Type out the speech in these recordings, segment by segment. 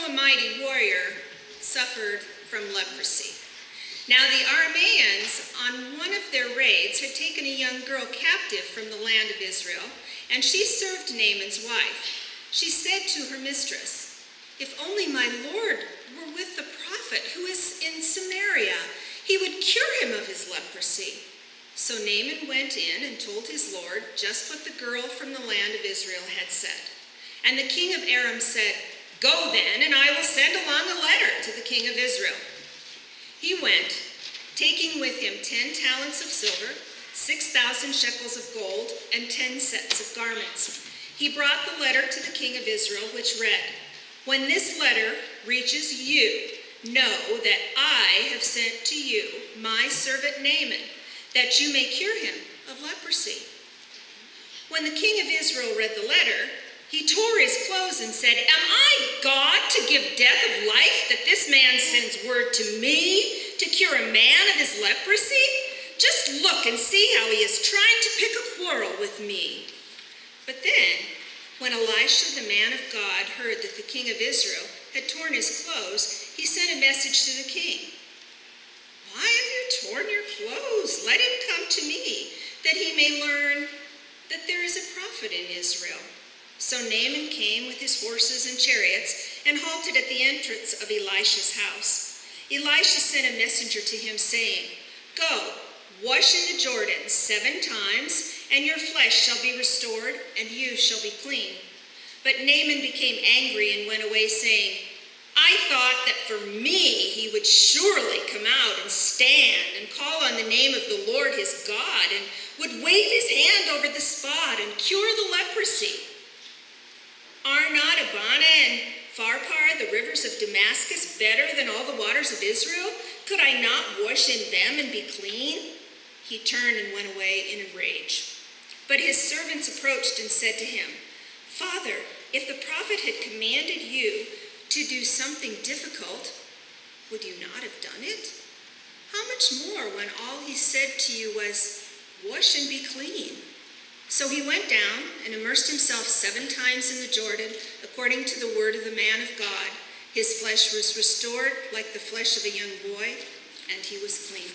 a mighty warrior, suffered from leprosy. Now the Arameans, on one of their raids, had taken a young girl captive from the land of Israel, and she served Naaman's wife. She said to her mistress, "If only my Lord were with the prophet who is in Samaria, he would cure him of his leprosy." So Naaman went in and told his Lord just what the girl from the land of Israel had said. And the king of Aram said, "Go then, and I will send along a letter to the king of Israel." He went, taking with him 10 talents of silver, 6,000 shekels of gold, and 10 sets of garments. He brought the letter to the king of Israel, which read, "When this letter reaches you, know that I have sent to you my servant Naaman, that you may cure him of leprosy." When the king of Israel read the letter, he tore his clothes and said, "Am I God to give death of life, that this man sends word to me to cure a man of his leprosy? Just look and see how he is trying to pick a quarrel with me." But then, when Elisha, the man of God, heard that the king of Israel had torn his clothes, he sent a message to the king. "Why have you torn your clothes? Let him come to me, that he may learn that there is a prophet in Israel." So Naaman came with his horses and chariots and halted at the entrance of Elisha's house. Elisha sent a messenger to him, saying, "Go, wash in the Jordan 7 times, and your flesh shall be restored, and you shall be clean." But Naaman became angry and went away, saying, "I thought that for me he would surely come out and stand and call on the name of the Lord his God, and would wave his hand over the spot and cure the leprosy. Are not Abana and Pharpar, the rivers of Damascus, better than all the waters of Israel? Could I not wash in them and be clean?" He turned and went away in a rage. But his servants approached and said to him, "Father, if the prophet had commanded you to do something difficult, would you not have done it? How much more when all he said to you was, 'Wash and be clean'?" So he went down and immersed himself 7 times in the Jordan, according to the word of the man of God. His flesh was restored like the flesh of a young boy, and he was clean.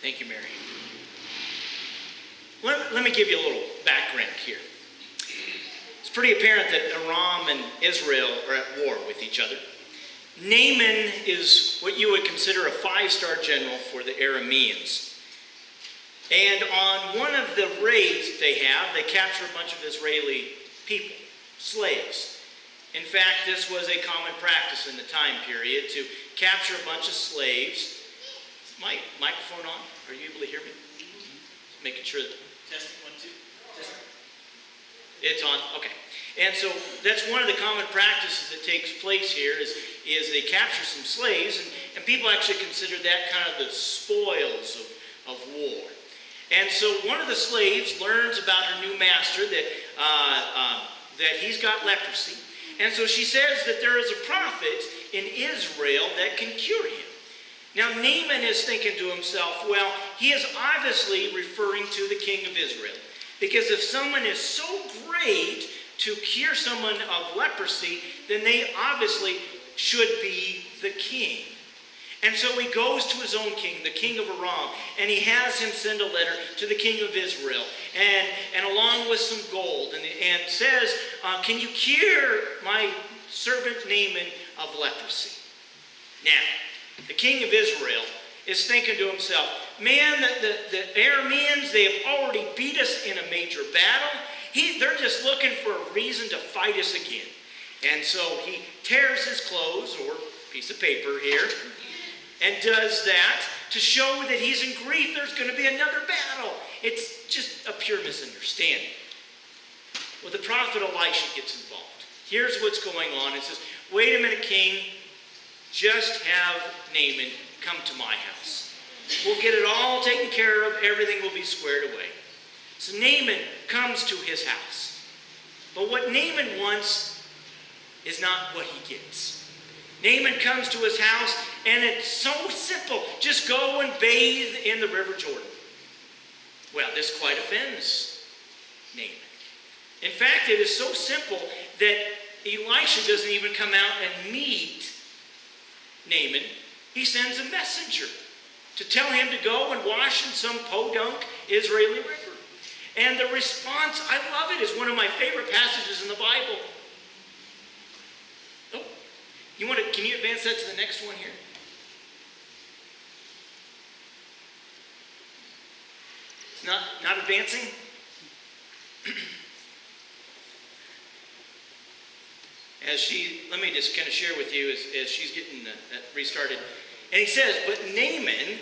Thank you, Mary. Let me give you a little background here. It's pretty apparent that Aram and Israel are at war with each other. Naaman is what you would consider a 5-star general for the Arameans. And on one of the raids they capture a bunch of Israeli people, slaves. In fact, this was a common practice in the time period to capture a bunch of slaves. Is my microphone on? Are you able to hear me? Making sure that... Testing 1, 2. Testing. It's on? Okay. And so that's one of the common practices that takes place here is they capture some slaves, and people actually consider that kind of the spoils of war. And so one of the slaves learns about her new master that he's got leprosy. And so she says that there is a prophet in Israel that can cure him. Now Naaman is thinking to himself, well, he is obviously referring to the king of Israel. Because if someone is so great to cure someone of leprosy, then they obviously should be the king. And so he goes to his own king, the king of Aram, and he has him send a letter to the king of Israel, and along with some gold, and says, "Can you cure my servant Naaman of leprosy?" Now, the king of Israel is thinking to himself, man, the Arameans, they have already beat us in a major battle. They're just looking for a reason to fight us again. And so he tears his clothes, or piece of paper here, and does that to show that he's in grief. There's going to be another battle. It's just a pure misunderstanding. Well, the prophet Elisha gets involved. Here's what's going on. It says, "Wait a minute, king. Just have Naaman come to my house. We'll get it all taken care of. Everything will be squared away." So Naaman comes to his house. But what Naaman wants is not what he gets. Naaman comes to his house, and it's so simple. Just go and bathe in the River Jordan. Well, this quite offends Naaman. In fact, it is so simple that Elisha doesn't even come out and meet Naaman. He sends a messenger to tell him to go and wash in some podunk Israeli river. And the response, I love it, is one of my favorite passages in the Bible. Oh, can you advance that to the next one here? It's not advancing? Let me just kind of share with you as she's getting restarted. And he says, but Naaman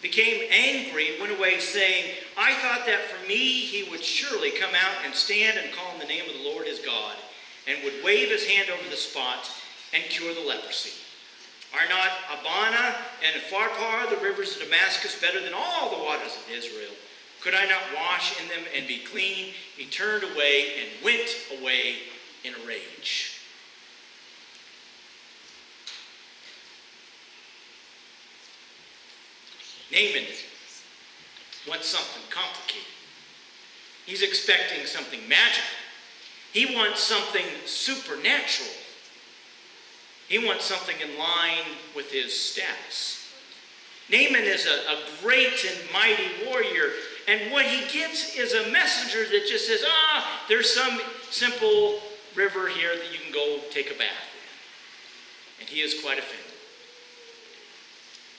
became angry and went away saying, I thought that for me he would surely come out and stand and call on the name of the Lord his God, and would wave his hand over the spot and cure the leprosy. Are not Abana and Pharpar, the rivers of Damascus, better than all the waters of Israel? Could I not wash in them and be clean? He turned away and went away in a rage. Naaman wants something complicated. He's expecting something magical. He wants something supernatural. He wants something in line with his status. Naaman is a great and mighty warrior, and what he gets is a messenger that just says, there's some simple river here that you can go take a bath in. And he is quite offended.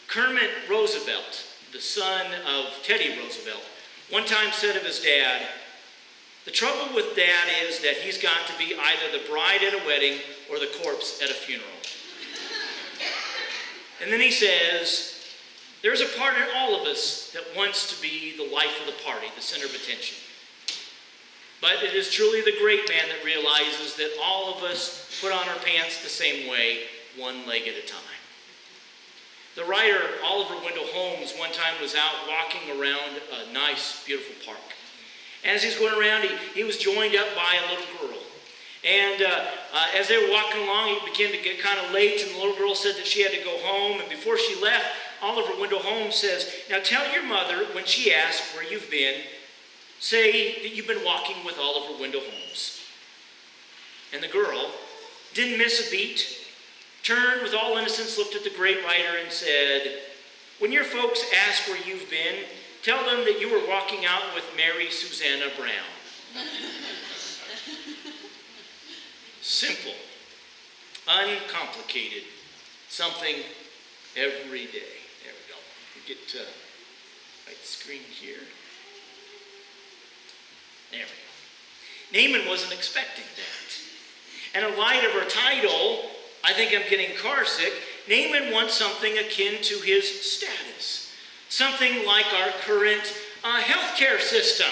Kermit Roosevelt, the son of Teddy Roosevelt, one time said of his dad, the trouble with dad is that he's got to be either the bride at a wedding or the corpse at a funeral. And then he says, there's a part in all of us that wants to be the life of the party, the center of attention. But it is truly the great man that realizes that all of us put on our pants the same way, one leg at a time. The writer Oliver Wendell Holmes one time was out walking around a nice, beautiful park. As he's going around, he was joined up by a little girl. And as they were walking along, he began to get kind of late, and the little girl said that she had to go home. And before she left, Oliver Wendell Holmes says, now tell your mother, when she asks where you've been, say that you've been walking with Oliver Wendell Holmes. And the girl didn't miss a beat, turned with all innocence, looked at the great writer and said, when your folks ask where you've been, tell them that you were walking out with Mary Susanna Brown. Simple, uncomplicated, something every day. There we go. We get to right screen here. There we go. Naaman wasn't expecting that. And in light of our title, I think I'm getting car sick, Naaman wants something akin to his status. Something like our current healthcare system.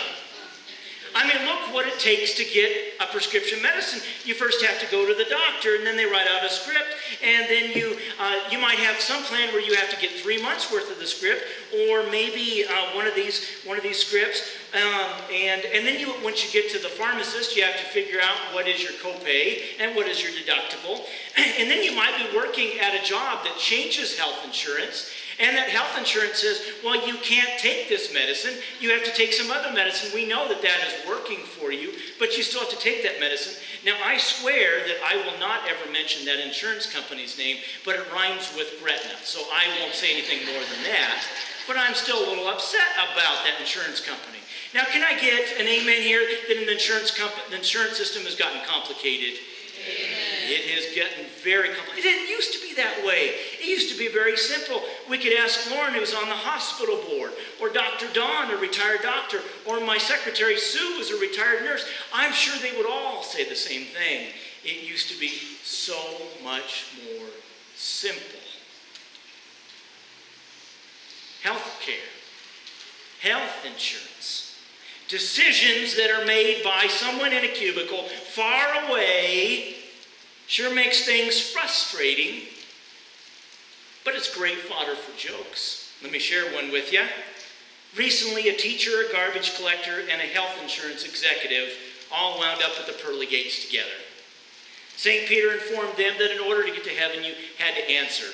I mean, look what it takes to get a prescription medicine. You first have to go to the doctor, and then they write out a script, and then you might have some plan where you have to get 3 months worth of the script, or maybe one of these scripts, and then once you get to the pharmacist, you have to figure out what is your copay and what is your deductible, and then you might be working at a job that changes health insurance. And that health insurance says, well, you can't take this medicine. You have to take some other medicine. We know that that is working for you, but you still have to take that medicine. Now, I swear that I will not ever mention that insurance company's name, but it rhymes with Gretna, so I won't say anything more than that. But I'm still a little upset about that insurance company. Now, can I get an amen here that the insurance system has gotten complicated? Amen. It has gotten very complicated. It didn't used to be that way. It used to be very simple. We could ask Lauren, who's on the hospital board, or Dr. Don, a retired doctor, or my secretary Sue, who's a retired nurse. I'm sure they would all say the same thing. It used to be so much more simple. Health care, health insurance, decisions that are made by someone in a cubicle far away sure makes things frustrating, but it's great fodder for jokes. Let me share one with you. Recently, a teacher, a garbage collector, and a health insurance executive all wound up at the pearly gates together. St. Peter informed them that in order to get to heaven, you had to answer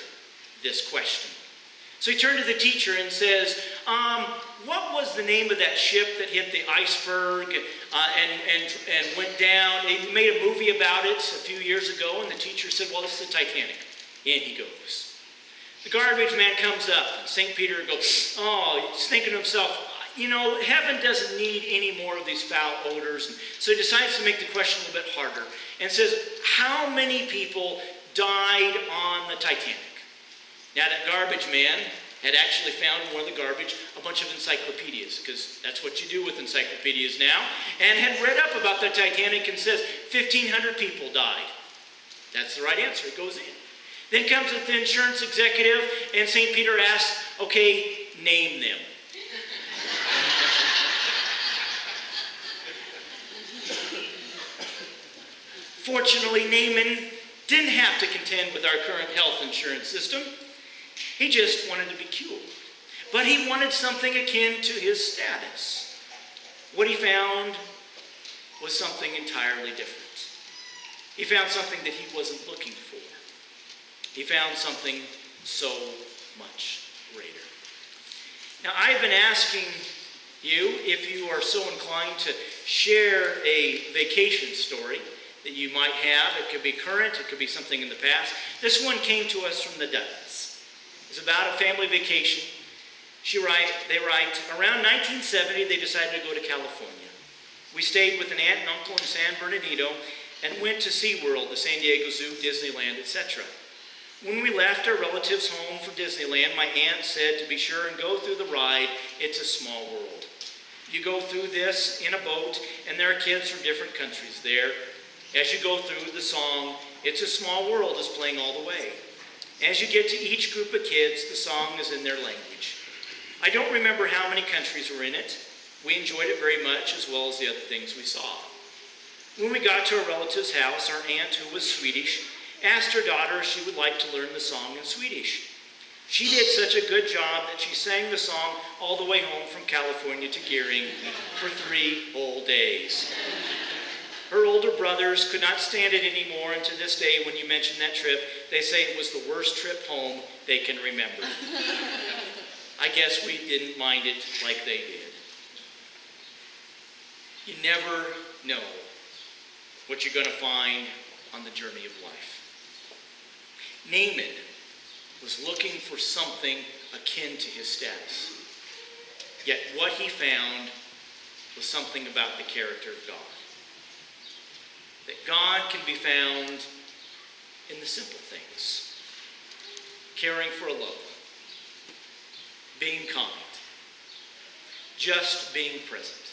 this question. So he turned to the teacher and says, what was the name of that ship that hit the iceberg and went down? They made a movie about it a few years ago, and the teacher said, well, it's the Titanic. In he goes. The garbage man comes up, and St. Peter goes, oh, he's thinking to himself, heaven doesn't need any more of these foul odors. And so he decides to make the question a little bit harder and says, how many people died on the Titanic? Now, that garbage man had actually found in one of the garbage a bunch of encyclopedias, because that's what you do with encyclopedias now, and had read up about the Titanic and says 1,500 people died. That's the right answer. It goes in. Then comes the insurance executive, and St. Peter asks, okay, name them. Fortunately, Naaman didn't have to contend with our current health insurance system. He just wanted to be cured. But he wanted something akin to his status. What he found was something entirely different. He found something that he wasn't looking for. He found something so much greater. Now, I've been asking you, if you are so inclined, to share a vacation story that you might have. It could be current, it could be something in the past. This one came to us from the Duttons. It's about a family vacation. They write, around 1970, they decided to go to California. We stayed with an aunt and uncle in San Bernardino and went to SeaWorld, the San Diego Zoo, Disneyland, etc. When we left our relatives' home for Disneyland, my aunt said to be sure and go through the ride. It's a small world. You go through this in a boat, and there are kids from different countries there. As you go through, the song, It's a Small World, is playing all the way. As you get to each group of kids, the song is in their language. I don't remember how many countries were in it. We enjoyed it very much, as well as the other things we saw. When we got to a relative's house, our aunt, who was Swedish, asked her daughter if she would like to learn the song in Swedish. She did such a good job that she sang the song all the way home from California to Gearing for 3 whole days. Her older brothers could not stand it anymore, and to this day, when you mention that trip, they say it was the worst trip home they can remember. I guess we didn't mind it like they did. You never know what you're going to find on the journey of life. Naaman was looking for something akin to his status. Yet what he found was something about the character of God. That God can be found in the simple things. Caring for a loved one. Being kind. Just being present.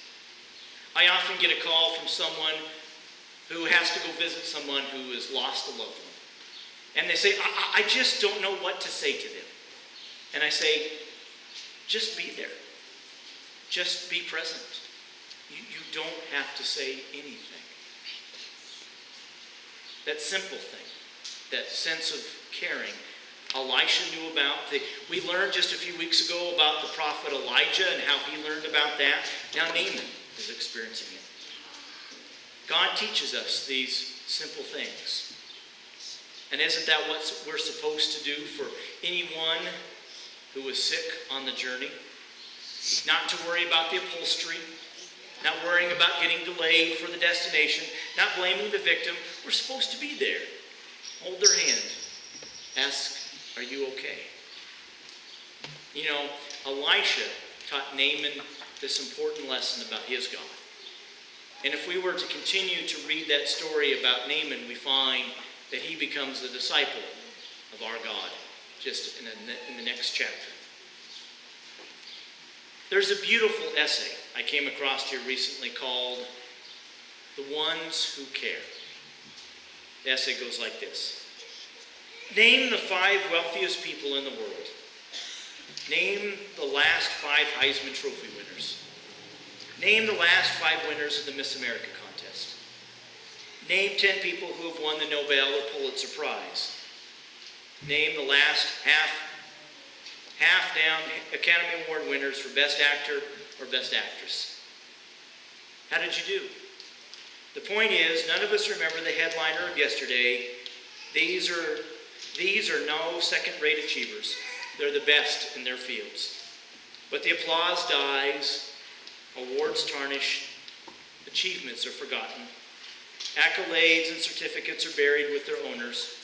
I often get a call from someone who has to go visit someone who has lost a loved one. And they say, I just don't know what to say to them. And I say, just be there. Just be present. You don't have to say anything. That simple thing, that sense of caring, Elisha knew about. We learned just a few weeks ago about the prophet Elijah and how he learned about that. Now Naaman is experiencing it. God teaches us these simple things. And isn't that what we're supposed to do for anyone who is sick on the journey? Not to worry about the upholstery, not worrying about getting delayed for the destination, not blaming the victim. We're supposed to be there. Hold their hand. Ask, are you okay? You know, Elisha taught Naaman this important lesson about his God. And if we were to continue to read that story about Naaman, we find that he becomes a disciple of our God, just in the next chapter. There's a beautiful essay I came across here recently called The Ones Who Care. The essay goes like this. Name the 5 wealthiest people in the world. Name the last 5 Heisman Trophy winners. Name the last 5 winners of the Miss America contest. Name 10 people who have won the Nobel or Pulitzer Prize. Name the last half-down Academy Award winners for Best Actor or Best Actress. How did you do? The point is, none of us remember the headliner of yesterday. These are no second-rate achievers. They're the best in their fields. But the applause dies, awards tarnish, achievements are forgotten, accolades and certificates are buried with their owners.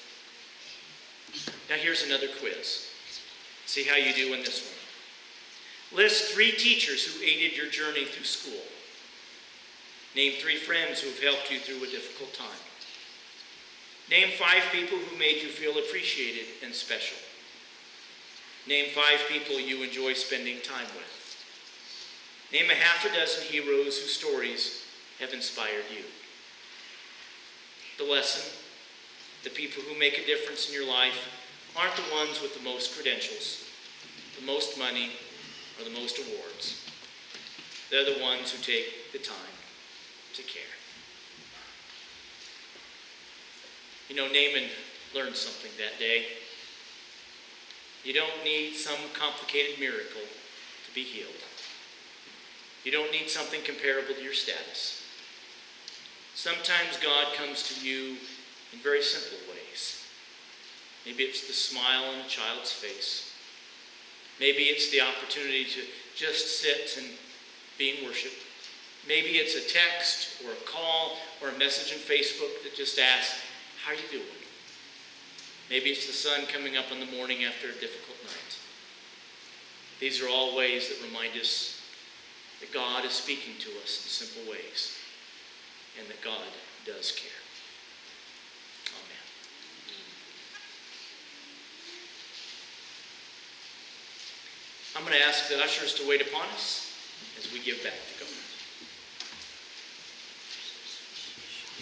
Now here's another quiz. See how you do in this one. List 3 teachers who aided your journey through school. Name 3 friends who have helped you through a difficult time. Name 5 people who made you feel appreciated and special. Name 5 people you enjoy spending time with. Name a half a dozen heroes whose stories have inspired you. The lesson: the people who make a difference in your life aren't the ones with the most credentials, the most money, or the most awards. They're the ones who take the time to care. You know, Naaman learned something that day. You don't need some complicated miracle to be healed. You don't need something comparable to your status. Sometimes God comes to you in very simple ways. Maybe it's the smile on a child's face. Maybe it's the opportunity to just sit and be in worship. Maybe it's a text or a call or a message on Facebook that just asks, "How are you doing?" Maybe it's the sun coming up in the morning after a difficult night. These are all ways that remind us that God is speaking to us in simple ways and that God does care. Amen. I'm going to ask the ushers to wait upon us as we give back to God.